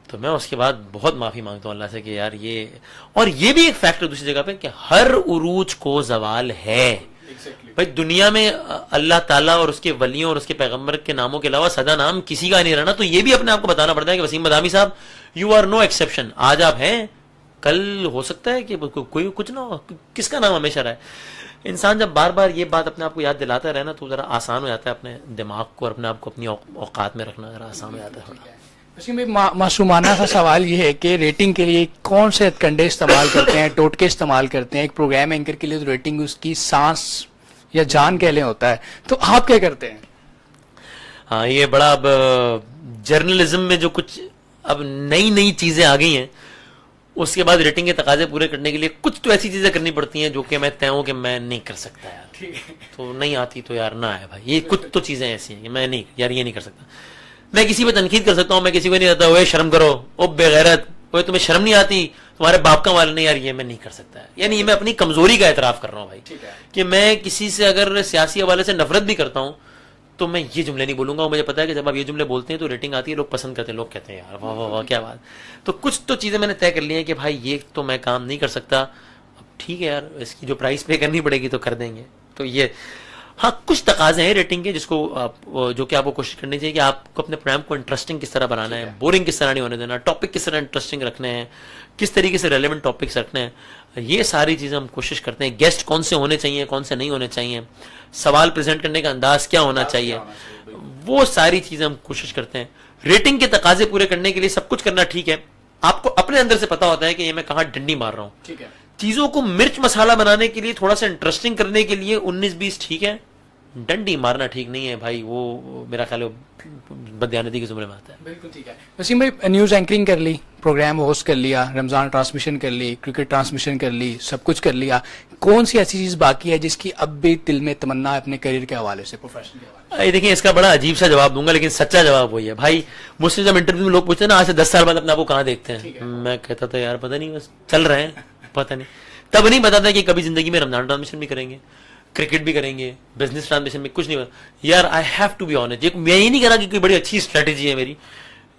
तो मैं उसके बाद बहुत माफ़ी मांगता हूँ अल्लाह से कि यार ये, और ये भी एक फैक्टर दूसरी जगह पे कि हर उरूज को जवाल है। भाई दुनिया में अल्लाह ताला और उसके वलियों और उसके पैगंबर के नामों के अलावा सदा नाम किसी का नहीं रहना। तो ये भी अपने आप को बताना पड़ता है कि वसीम बदामी साहब, यू आर नो एक्सेप्शन। आज आप हैं, कल हो सकता है कि कोई कुछ ना हो, किसका नाम हमेशा रहा है। इंसान जब बार बार ये बात अपने आप को याद दिलाता रहे ना, तो जरा आसान हो जाता है अपने दिमाग को और अपने आप को अपनी औकात में रखना जरा आसान हो जाता है। मासूमाना सा सवाल ये है कि रेटिंग के लिए कौन से हथकंडे इस्तेमाल करते हैं, टोटके इस्तेमाल करते हैं? एक प्रोग्राम एंकर के लिए तो रेटिंग उसकी सांस या जान कह लें होता है, तो आप क्या करते हैं? हाँ, ये बड़ा अब जर्नलिज्म में जो कुछ अब नई चीजें आ गई हैं, उसके बाद रेटिंग के तकाजे पूरे करने के लिए कुछ तो ऐसी चीजें करनी पड़ती हैं जो कि मैं तय हूं कि मैं नहीं कर सकता यार। तो नहीं आती तो यार ना है भाई, ये कुछ तो चीजें ऐसी हैं कि मैं नहीं यार ये नहीं कर सकता। मैं किसी पे तनकीद कर सकता हूँ, मैं किसी को नहीं कहता ओए शर्म करो, ओ बेगैरत, ओए तुम्हें शर्म नहीं आती, तुम्हारे बाप का माल नहीं, यार ये मैं नहीं कर सकता है। यानी ये मैं अपनी कमजोरी का एतराफ कर रहा हूँ भाई, कि मैं किसी से अगर सियासी हवाले से नफरत भी करता हूँ तो मैं ये जुमले नहीं बोलूंगा। मुझे पता है कि जब आप ये जुमले बोलते हैं तो रेटिंग आती है, लोग पसंद करते हैं, लोग कहते हैं यार वाह वाह वाह क्या बात। तो कुछ तो चीजें मैंने तय कर ली है कि भाई ये तो मैं काम नहीं कर सकता, अब ठीक है यार, इसकी जो प्राइस पे करनी पड़ेगी तो कर देंगे। तो ये हाँ, कुछ तकाजे हैं रेटिंग के जिसको आप, जो कि आपको कोशिश करनी चाहिए कि आपको अपने प्रोग्राम को इंटरेस्टिंग किस तरह बनाना है, बोरिंग किस तरह नहीं होने देना, टॉपिक किस तरह इंटरेस्टिंग रखने हैं, किस तरीके से रेलेवेंट टॉपिक्स रखने हैं। ये सारी चीज़ें हम कोशिश करते हैं। गेस्ट कौन से होने चाहिए, कौन से नहीं होने चाहिए, सवाल प्रेजेंट करने का अंदाज क्या होना चाहिए, वो सारी चीज़ें हम कोशिश करते हैं। रेटिंग के तकाजे पूरे करने के लिए सब कुछ करना ठीक है, आपको अपने अंदर से पता होता है कि ये मैं कहाँ डंडी मार रहा हूँ। चीज़ों को मिर्च मसाला बनाने के लिए, थोड़ा सा इंटरेस्टिंग करने के लिए 19-20 ठीक है, डंडी मारना ठीक नहीं है भाई, वो मेरा ख्याल बदयानती के जुमरे में आता है। बिल्कुल ठीक है। वसीम भाई, न्यूज़ एंकरिंग कर ली, प्रोग्राम होस्ट कर लिया, रमज़ान ट्रांसमिशन कर ली, क्रिकेट ट्रांसमिशन कर ली, सब कुछ कर लिया, कौन सी ऐसी चीज बाकी है जिसकी अब भी दिल में तमन्ना है अपने करियर के हवाले से, प्रोफेशन के हवाले ये देखिए, इसका बड़ा अजीब सा जवाब दूंगा, लेकिन सच्चा जवाब वही है भाई। मुझसे जब इंटरव्यू में लोग पूछते हैं ना, आज से 10 साल बाद अपने आपको कहाँ देखते हैं, मैं कहता था यार पता नहीं, बस चल रहे हैं, पता नहीं। तब नहीं पता था कि कभी जिंदगी में रमजान ट्रांसमिशन भी करेंगे, क्रिकेट भी करेंगे, बिजनेस ट्रांसमिशन में कुछ नहीं पता यार। I have to be honest, मैं ये नहीं कह रहा कि कोई बड़ी अच्छी स्ट्रेटेजी है मेरी,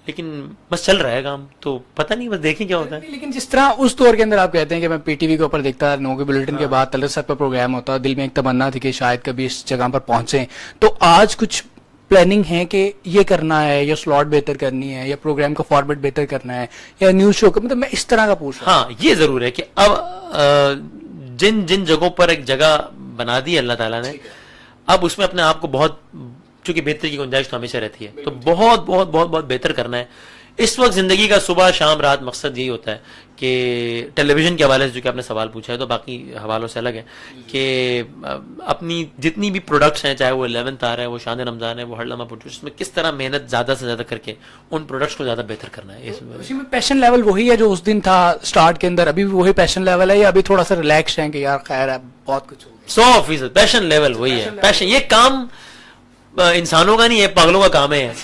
लेकिन बस चल रहा है काम, तो पता नहीं, बस देखें क्या होता है। लेकिन जिस तरह उस दौर के अंदर आप कहते हैं कि मैं पीटीवी के ऊपर देखता, 9 के बुलेटिन के बाद तलत सर पर प्रोग्राम होता, दिल में एक तमन्ना थी कि शायद कभी इस जगह पर पहुंचे, तो आज कुछ प्लानिंग है कि ये करना है, या स्लॉट बेहतर करनी है, या प्रोग्राम का फॉर्मेट बेहतर करना है, या न्यूज शो का, मतलब मैं इस तरह का पूछ रहा हूं। हाँ, ये जरूर है कि अब जिन जिन जगहों पर एक जगह बना दी अल्लाह ताला ने, अब उसमें अपने आप को बहुत, चूंकि बेहतरी की गुंजाइश तो हमेशा रहती है, तो बहुत बहुत बहुत बहुत बेहतर करना है। इस वक्त जिंदगी का सुबह शाम रात मकसद यही होता है कि टेलीविजन के हवाले से, जो कि आपने सवाल पूछा है, तो बाकी हवालों से अलग है कि अपनी जितनी भी प्रोडक्ट्स हैं, चाहे वो 11th आ रहा है, वो शान रमजान है, वो हर लम्हा प्रोड्यूस, में किस तरह मेहनत ज्यादा से ज्यादा करके उन प्रोडक्ट्स को ज्यादा बेहतर करना है। उसी में पैशन लेवल वही है जो उस दिन था स्टार्ट के अंदर, अभी भी वही पैशन लेवल है, या अभी थोड़ा सा रिलैक्स है कि यार खैर है बहुत कुछ 100% पैशन लेवल वही है। पैशन, ये काम इंसानों का नहीं है, पागलों का काम है।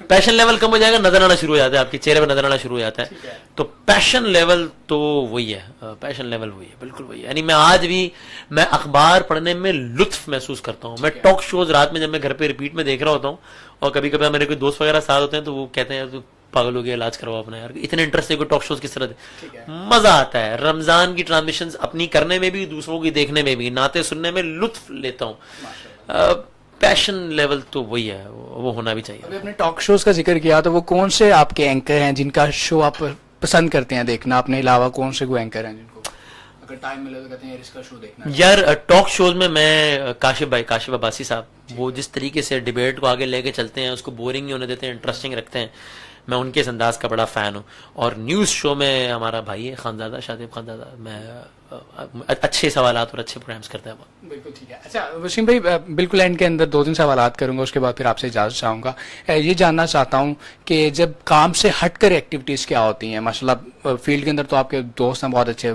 पैशन लेवल कम हो जाएगा, नजर आना शुरू हो जाता है, आपके चेहरे पर नजर आना शुरू हो जाता है। तो पैशन लेवल तो वही है, पैशन लेवल वही है, बिल्कुल वही है। यानी मैं आज भी, मैं अखबार पढ़ने में लुत्फ महसूस करता हूँ। मैं टॉक शोज रात में जब मैं घर पे रिपीट में देख रहा होता हूँ, और कभी कभी मेरे कोई दोस्त वगैरह साथ होते हैं, तो वो कहते हैं यार पागल हो गया, इलाज करवाओ अपना यार, इतने इंटरेस्ट है टॉक शोज किस तरह से, मजा आता है। रमजान की ट्रांसमिशन अपनी करने में भी, दूसरों की देखने में भी, नाते सुनने में लुत्फ लेता हूँ। पैशन लेवल तो वही है, वो होना भी चाहिए। अभी अपने टॉक शोज का जिक्र किया, तो वो कौन से आपके एंकर हैं जिनका शो आप पसंद करते हैं देखना, अपने अलावा कौन से वो एंकर हैं जिनको अगर टाइम मिले तो कहते हैं इसका शो देखना? यार टॉक शोज में मैं काशिफ अब्बासी साहब, वो जिस तरीके से डिबेट को आगे लेके चलते हैं, उसको बोरिंग नहीं होने देते हैं, इंटरेस्टिंग रखते हैं, मैं उनके इस अंदाज का बड़ा फैन हूँ। और न्यूज शो में हमारा भाई है खानजादा, शादिब खानजादा, मैं अच्छे सवालात और अच्छे प्रोग्राम्स करते हैं। बिल्कुल ठीक है। अच्छा वसीम भाई, बिल्कुल एंड के अंदर 2-3 सवालात करूंगा, उसके बाद फिर आपसे इजाजत चाहूंगा। ये जानना चाहता हूँ कि जब काम से हटकर एक्टिविटीज क्या होती हैं, माशाल्लाह फील्ड के अंदर तो आपके दोस्त हैं बहुत अच्छे,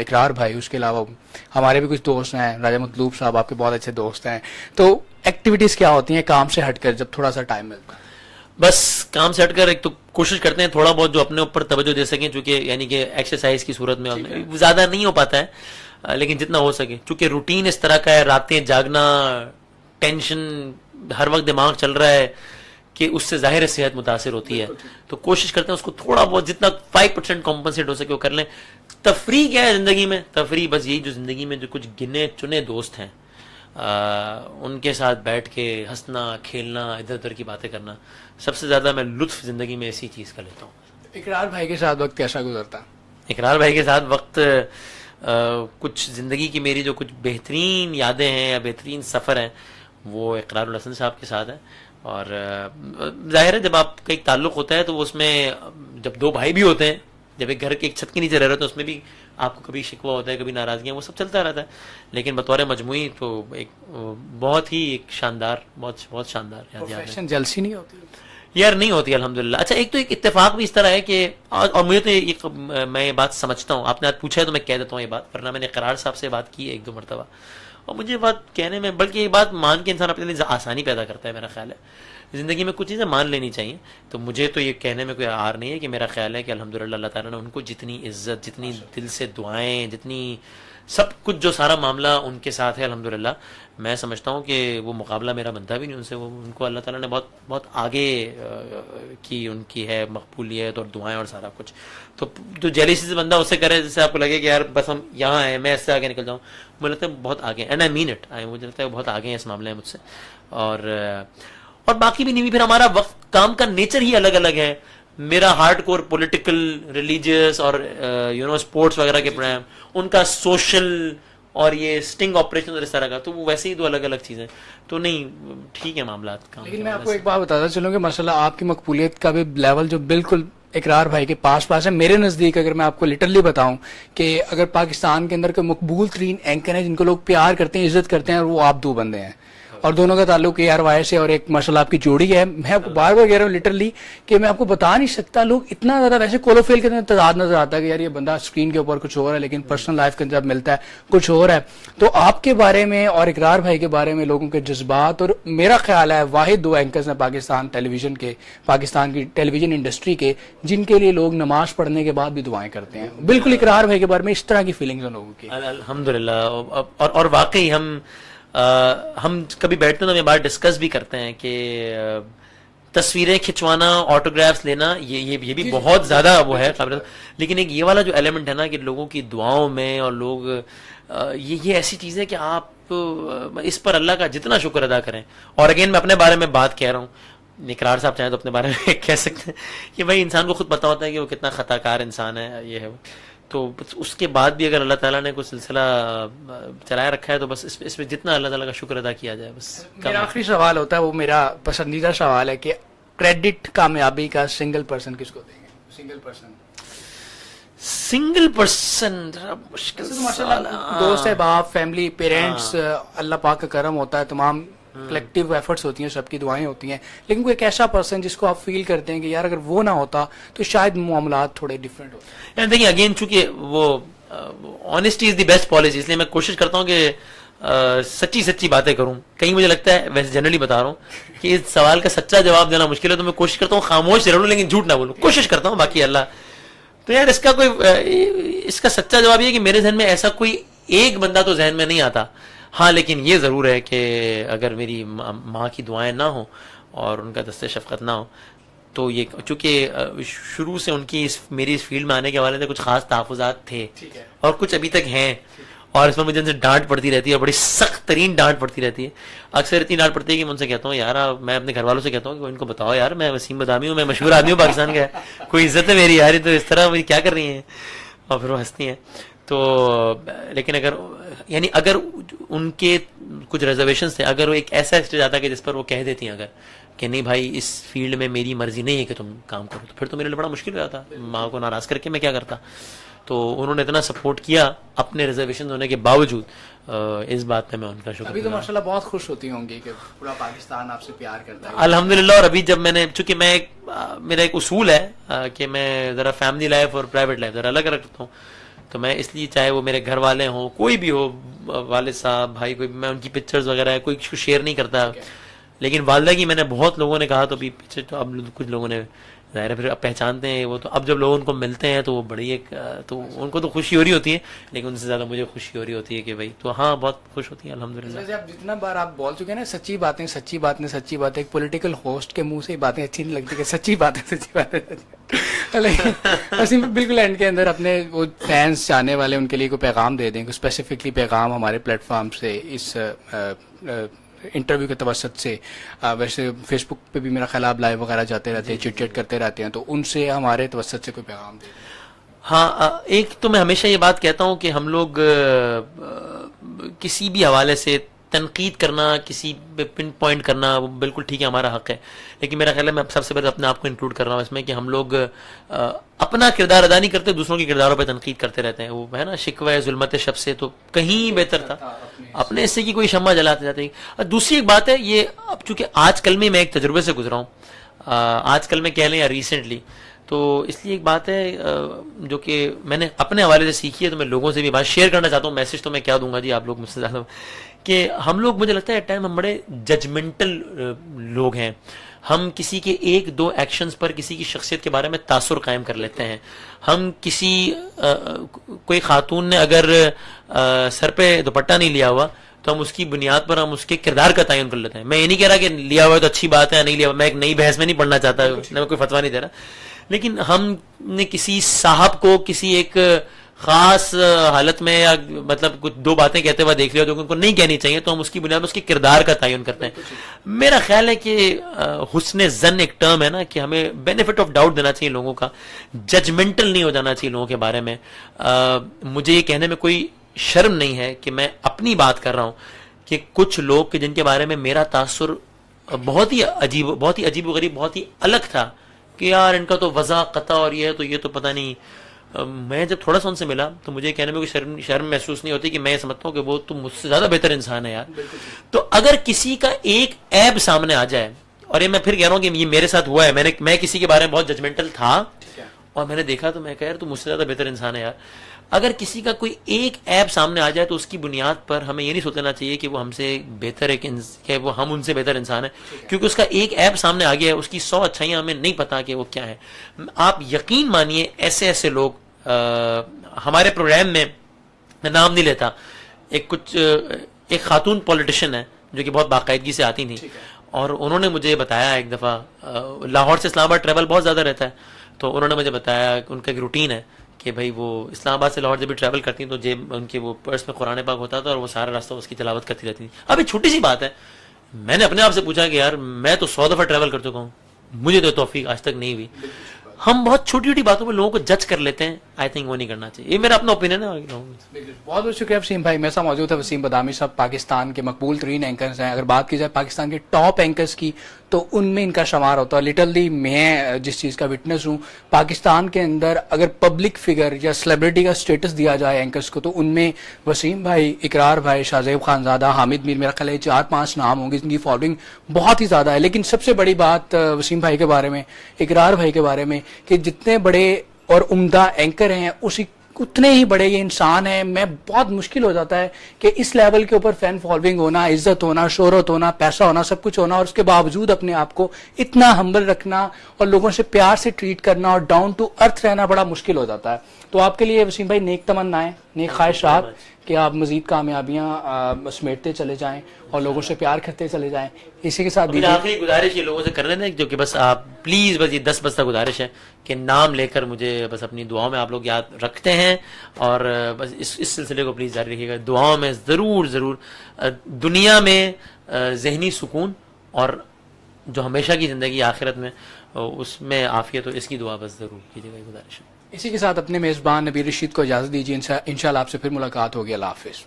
इकरार भाई, उसके अलावा हमारे भी कुछ दोस्त हैं, राजा मतलूब साहब आपके बहुत अच्छे दोस्त हैं, तो एक्टिविटीज क्या होती हैं काम से हटकर जब थोड़ा सा टाइम मिलता है? बस काम से हटकर एक तो कोशिश करते हैं थोड़ा बहुत जो अपने ऊपर तवज्जो दे सकें, चूंकि यानी कि एक्सरसाइज की सूरत में ज्यादा नहीं हो पाता है, लेकिन जितना हो सके, चूंकि रूटीन इस तरह का है, रातें जागना, टेंशन हर वक्त दिमाग चल रहा है, कि उससे जाहिर सेहत मुतासिर होती है। तो कोशिश करते हैं उसको थोड़ा बहुत जितना 5% कॉम्पनसेट हो सके वो कर लें। तफरी क्या है जिंदगी में? तफरी बस यही जो जिंदगी में जो कुछ गिने चुने दोस्त हैं, उनके साथ बैठ के हंसना खेलना, इधर उधर की बातें करना, सबसे ज्यादा मैं लुत्फ जिंदगी में ऐसी चीज का लेता हूँ। इकरार भाई के साथ वक्त कैसा गुजरता? इकरार भाई के साथ वक्त कुछ जिंदगी की मेरी जो कुछ बेहतरीन यादें हैं या बेहतरीन सफर हैं, वो इकरारुल हसन साहब के साथ है। और जाहिर है जब आपका एक ताल्लुक होता है तो उसमें जब दो भाई भी होते हैं, जब एक घर के एक छत के नीचे रह रहे हो तो उसमें भी आपको कभी शिकवा होता है, कभी नाराजगियां, वो सब चलता रहता है। लेकिन बतौर मजमूई तो एक बहुत ही एक शानदार, बहुत शानदार प्रोफेशन जलसी नहीं होती यार, नहीं होती अल्हम्दुलिल्लाह। अच्छा एक तो एक इत्तेफाक भी इस तरह है कि और मुझे तो मैं ये बात समझता हूँ, आपने आज पूछा है तो मैं कह देता हूँ ये बात, वरना मैंने इकरार साहब से बात की है 1-2 मरतबा, और मुझे बात कहने में, बल्कि ये बात मान के इंसान अपने लिए आसानी पैदा करता है। मेरा ख्याल है जिंदगी में कुछ चीज़ें मान लेनी चाहिए, तो मुझे तो ये कहने में कोई आर नहीं है कि मेरा ख्याल है कि अल्हम्दुलिल्लाह अल्लाह ताला ने उनको जितनी इज्जत, जितनी दिल से दुआएं, जितनी सब कुछ जो सारा मामला उनके साथ है अल्हम्दुलिल्लाह, मैं समझता हूँ कि वो मुकाबला मेरा बनता भी नहीं उनसे। वो उनको अल्लाह ताला ने बहुत बहुत आगे की उनकी है मकबूलियत और दुआएं और सारा कुछ। तो जो जेलिसी से बंदा उससे करे, जैसे आपको लगे कि यार बस हम यहाँ हैं, मैं इससे आगे निकल जाऊँ, मुझे लगता है बहुत आगे, एंड आई मीन इट, मुझे लगता है बहुत आगे हैं इस मामले में मुझसे। और बाकी भी नहीं भी, फिर हमारा वक्त काम का नेचर ही अलग अलग है। मेरा हार्ड कोर पॉलिटिकल, रिलीजियस और स्पोर्ट्स वगैरह के प्रोग्राम, उनका सोशल और ये स्टिंग ऑपरेशन और इस तरह का, तो वो वैसे ही 2 अलग अलग चीजें, तो नहीं ठीक है मामला काम। लेकिन मैं आपको एक बात बताता चलूंगा, माशाल्लाह आपकी मकबूलियत का भी लेवल जो बिल्कुल इकरार भाई के पास है। मेरे नजदीक अगर मैं आपको लिटरली बताऊं कि अगर पाकिस्तान के अंदर कोई मकबूल तरीन एंकर है जिनको लोग प्यार करते हैं, इज्जत करते हैं, और वो आप 2 बंदे हैं। और दोनों का ताल्लुक ARY से, और एक माशाल्लाह आपकी जोड़ी है। मैं आपको बार बार कह रहा हूँ लिटरली कि मैं आपको बता नहीं सकता, लोग इतना ज्यादा वैसे कोलोफेल के अंदर तजाद नजर आता है कि यार ये बंदा स्क्रीन के ऊपर कुछ और है लेकिन पर्सनल लाइफ के अंदर जब मिलता है कुछ और है। तो आपके बारे में और इकरार भाई के बारे में लोगों के जज्बात, और मेरा ख्याल है वाहिद 2 एंकर्स हैं पाकिस्तान टेलीविजन के, पाकिस्तान की टेलीविजन इंडस्ट्री के, जिनके लिए लोग नमाज पढ़ने के बाद भी दुआएं करते हैं। बिल्कुल इकरार भाई के बारे में इस तरह की फीलिंग्स हैं लोगों की। अल्हम्दुलिल्लाह। और वाकई हम कभी बैठते हैं तो ये बात डिस्कस भी करते हैं कि तस्वीरें खिंचवाना, ऑटोग्राफ्स लेना, ये भी बहुत ज्यादा वो है काबिल, लेकिन एक ये वाला जो एलिमेंट है ना कि लोगों की दुआओं में, और लोग ये ऐसी चीज है कि आप इस पर अल्लाह का जितना शुक्र अदा करें। और अगेन मैं अपने बारे में बात कह रहा हूँ, इकरार साहब चाहें तो अपने बारे में कह सकते हैं कि भाई इंसान को खुद पता होता है कि वो कितना खताकार इंसान है, ये है। तो उसके बाद भी अगर अल्लाह ताला ने कुछ सिलसिला चलाया रखा है तो बस इसमें जितना अल्लाह ताला का शुक्र अदा किया जाए बस। मेरा आखिरी सवाल होता है, वो मेरा पसंदीदा सवाल है कि क्रेडिट कामयाबी का सिंगल पर्सन किसको देंगे? सिंगल पर्सन मुश्किल दोस्त है, बाप, फैमिली, पेरेंट्स, अल्लाह पाक का करम होता है, तमाम कलेक्टिव एफर्ट्स होती हैं, सबकी दुआएं होती हैं, लेकिन कोई एक ऐसा पर्सन जिसको आप फील करते हैं कि यार अगर वो ना होता तो शायद मामलात थोड़े डिफरेंट होते। देखिए अगेन चूंकि वो honesty is the best policy, इसलिए मैं कोशिश करता हूँ कि सच्ची सच्ची बातें करूं। कहीं मुझे लगता है, वैसे जनरली बता रहा हूँ, कि इस सवाल का सच्चा जवाब देना मुश्किल है, तो मैं कोशिश करता हूँ खामोश रहूं लेकिन झूठ ना बोलूं, कोशिश करता हूँ। बाकी अल्लाह तो यार इसका सच्चा जवाब ये कि मेरे जहन में ऐसा कोई एक बंदा तो जहन में नहीं आता। हाँ, लेकिन ये जरूर है कि अगर मेरी माँ की दुआएं ना हो और उनका दस्ते शफकत ना हो तो ये, चूंकि शुरू से उनकी मेरी इस फील्ड में आने के हवाले से कुछ खास तहफुजात थे और कुछ अभी तक हैं, और इसमें मुझे उनसे डांट पड़ती रहती है, बड़ी सख्त तरीन डांट पड़ती रहती है। अक्सर इतनी डांट पड़ती है कि मैं उनसे कहता हूँ यार, मैं अपने घर वालों से कहता हूँ कि इनको बताओ यार, मैं वसीम बदामी हूँ, मैं मशहूर आदमी हूँ पाकिस्तान का, कोई इज्जत है मेरी यार, तो इस तरह मुझे क्या कर रही है, और फिर वो हंसती हैं। तो लेकिन अगर उनके कुछ रिजर्वेशन थे, अगर वो एक ऐसा स्टेज आता कि जिस पर वो कह देती हैं अगर कि नहीं भाई इस फील्ड में मेरी मर्जी नहीं है कि तुम काम करो, तो फिर तो मेरे लिए बड़ा मुश्किल हो जाता, माँ को नाराज करके मैं क्या करता। तो उन्होंने इतना सपोर्ट किया अपने रिजर्वेशन होने के बावजूद, इस बात पे मैं उनका शुक्र। अभी तो माशाल्लाह बहुत खुश होती होंगी कि पूरा पाकिस्तान आपसे प्यार करता है। अल्हम्दुलिल्लाह। और अभी जब मैंने, चूंकि मेरा एक उसूल है कि मैं जरा फैमिली लाइफ और प्राइवेट लाइफ जरा अलग रखता हूँ, तो मैं इसलिए, चाहे वो मेरे घर वाले हों, कोई भी हो, वाले साहब, भाई, कोई, मैं उनकी पिक्चर्स वगैरह कोई शेयर नहीं करता। लेकिन वालदा की मैंने बहुत लोगों ने कहा, तो अभी पीछे तो अब कुछ लोगों ने ज़ाहिर है फिर अब पहचानते हैं वो, तो अब जब लोग उनको मिलते हैं तो वो बड़ी एक, तो उनको तो खुशी हो रही होती है, लेकिन उनसे ज़्यादा मुझे खुशी हो रही होती है कि भाई, तो हाँ बहुत खुश होती है अल्हम्दुलिल्लाह। जैसे आप जितना बार आप बोल चुके हैं ना, सच्ची बातें सच्ची बातें सच्ची बातें, एक पॉलिटिकल होस्ट के मुंह से बातें अच्छी नहीं लगती कि सच्ची बातें सच्ची बातें। लेकिन बिल्कुल एंड के अंदर अपने वो फैंस चाहने वाले उनके लिए कोई पैगाम दे दें, स्पेसिफिकली पैगाम हमारे प्लेटफॉर्म से, इस इंटरव्यू के तवसत से, वैसे फेसबुक पे भी मेरा ख्याल आप लाइव वगैरह जाते रहते हैं, चिट चैट करते रहते हैं, तो उनसे हमारे तवसत से कोई पैगाम दे। हाँ, एक तो मैं हमेशा ये बात कहता हूँ कि हम लोग किसी भी हवाले से तनकीद करना, किसी पे पिन पॉइंट करना, वो बिल्कुल ठीक है, हमारा हक है, लेकिन मेरा ख्याल है मैं सबसे पहले अपने आप को इंक्लूड कर रहा हूँ इसमें कि हम लोग अपना किरदार अदा नहीं करते, दूसरों के किरदारों पे तनकीद करते रहते हैं। वो है ना, शिकवा जुल्मत शब से तो कहीं बेहतर था अपने हिस्से की कोई शम्मा जलाते जाते। और दूसरी एक बात है, ये अब चूंकि आजकल में मैं एक तजुर्बे से गुजरा हूँ, आजकल में कह लें या रिसेंटली, तो इसलिए एक बात है जो कि मैंने अपने हवाले से सीखी है, तो मैं लोगों से भी बात शेयर करना चाहता हूँ। मैसेज तो मैं क्या दूंगा जी, आप लोग मुझसे ज्यादा, कि हम लोग, मुझे लगता है टाइम हम बड़े जजमेंटल लोग हैं। हम किसी के एक दो एक्शंस पर किसी की शख्सियत के बारे में तासुर कायम कर लेते हैं। हम किसी कोई खातून ने अगर सर पे दुपट्टा नहीं लिया हुआ तो हम उसकी बुनियाद पर हम उसके किरदार का तयन कर लेते हैं। मैं ये नहीं कह रहा कि लिया हुआ है तो अच्छी बात है, नहीं लिया हुआ, मैं एक नई बहस में नहीं पढ़ना चाहता, मैं कोई फतवा नहीं दे रहा, लेकिन हमने किसी साहब को किसी एक खास हालत में, या मतलब कुछ दो बातें कहते हुए देख लिया जो उनको नहीं कहनी चाहिए, तो हम उसकी बुनियाद पर उसके किरदार का तयन करते हैं। मेरा ख्याल है कि हुस्न ज़न एक टर्म है ना, कि हमें बेनिफिट ऑफ डाउट देना चाहिए लोगों का, जजमेंटल नहीं हो जाना चाहिए लोगों के बारे में। मुझे ये कहने में कोई शर्म नहीं है कि मैं अपनी बात कर रहा हूं कि कुछ लोग के जिनके बारे में मेरा तासुर बहुत ही अजीब व गरीब, बहुत ही अलग था, कि यार इनका तो वज़ा कता और ये है, तो ये तो पता नहीं मैं जब थोड़ा सा उनसे मिला तो मुझे कहने में कोई शर्म महसूस नहीं होती कि मैं समझता हूँ कि वो तुम मुझसे ज्यादा बेहतर इंसान है यार। तो अगर किसी का एक ऐब सामने आ जाए, और ये मैं फिर कह रहा हूँ कि ये मेरे साथ हुआ है, मैं किसी के बारे में बहुत जजमेंटल था और मैंने देखा तो मैं कह यार तू मुझसे ज्यादा बेहतर इंसान है यार। अगर किसी का कोई एक ऐप सामने आ जाए तो उसकी बुनियाद पर हमें ये नहीं सोचना चाहिए कि वो हमसे बेहतर है कि वो हम उनसे बेहतर इंसान है, क्योंकि उसका एक ऐप सामने आ गया है, उसकी 100 अच्छाइयां हमें नहीं पता कि वो क्या है। आप यकीन मानिए ऐसे ऐसे लोग हमारे प्रोग्राम में, मैं नाम नहीं लेता, एक खातून पॉलिटिशियन है जो कि बहुत बाकायदगी से आती थी और उन्होंने मुझे बताया एक दफा, लाहौर से इस्लामाबाद ट्रैवल बहुत ज्यादा रहता है, तो उन्होंने मुझे बताया कि उनका एक रूटीन है कि भाई वो इस्लामाबाद से लाहौर जब भी ट्रैवल करती हैं तो जेब उनके वो पर्स में कुरान पाक होता था और वो सारा रास्ता उसकी तिलावत करती रहती थी। अब एक छोटी सी बात है, मैंने अपने आप से पूछा कि यार मैं तो 100 दफा ट्रैवल कर चुका हूँ, मुझे तो तौफीक आज तक नहीं हुई। हम बहुत छोटी छोटी बातों में लोगों को जज कर लेते हैं, आई थिंक वो नहीं करना चाहिए। ये मेरा अपना ओपिनियन है। बहुत बहुत शुक्रिया वसीम भाई। मेरे साथ मौजूद है वसीम बदामी साहब, पाकिस्तान के मकबूल तरीन एंकर्स हैं। अगर बात की जाए पाकिस्तान के टॉप एंकर्स की तो उनमें इनका शुमार होता है। लिटरली मैं जिस चीज़ का विटनेस हूँ, पाकिस्तान के अंदर अगर पब्लिक फिगर या सेलिब्रिटी का स्टेटस दिया जाए एंकर्स को तो उनमें वसीम भाई, इकरार भाई, शाहजेब खानजादा, हामिद मीर, मेरा ख्याल है 4-5 नाम होंगे जिनकी फॉलोइंग बहुत ही ज़्यादा है। लेकिन सबसे बड़ी बात वसीम भाई के बारे में, इकरार भाई के बारे में, कि जितने बड़े और उम्दा एंकर हैं उतने ही बड़े ये इंसान हैं। मैं बहुत मुश्किल हो जाता है कि इस लेवल के ऊपर फैन फॉलोइंग होना, इज्जत होना, शोहरत होना, पैसा होना, सब कुछ होना और उसके बावजूद अपने आप को इतना हम्बल रखना और लोगों से प्यार से ट्रीट करना और डाउन टू अर्थ रहना बड़ा मुश्किल हो जाता है। तो आपके लिए वसीम भाई नेक तमन्नाएं, नेक ख्वाहिशात कि आप मजीद कामयाबियां समेटते चले जाएं और लोगों से प्यार करते चले जाएं। इसी के साथ आखिरी गुजारिश ये लोगों से कर रहे हैं जो कि बस आप प्लीज, बस ये 10 बस तक गुजारिश है कि नाम लेकर मुझे बस अपनी दुआओं में आप लोग याद रखते हैं और बस इस सिलसिले को प्लीज जारी रखिएगा। दुआओं में जरूर जरूर दुनिया में जहनी सुकून और जो हमेशा की जिंदगी आखिरत में उसमें आफियत हो, इसकी दुआ बस जरूर कीजिएगा, गुजारिश है। इसी के साथ अपने मेजबान नबी रशीद को इजाजत दीजिए। इंशाल्लाह आपसे फिर मुलाकात होगी। अल्लाह हाफिज।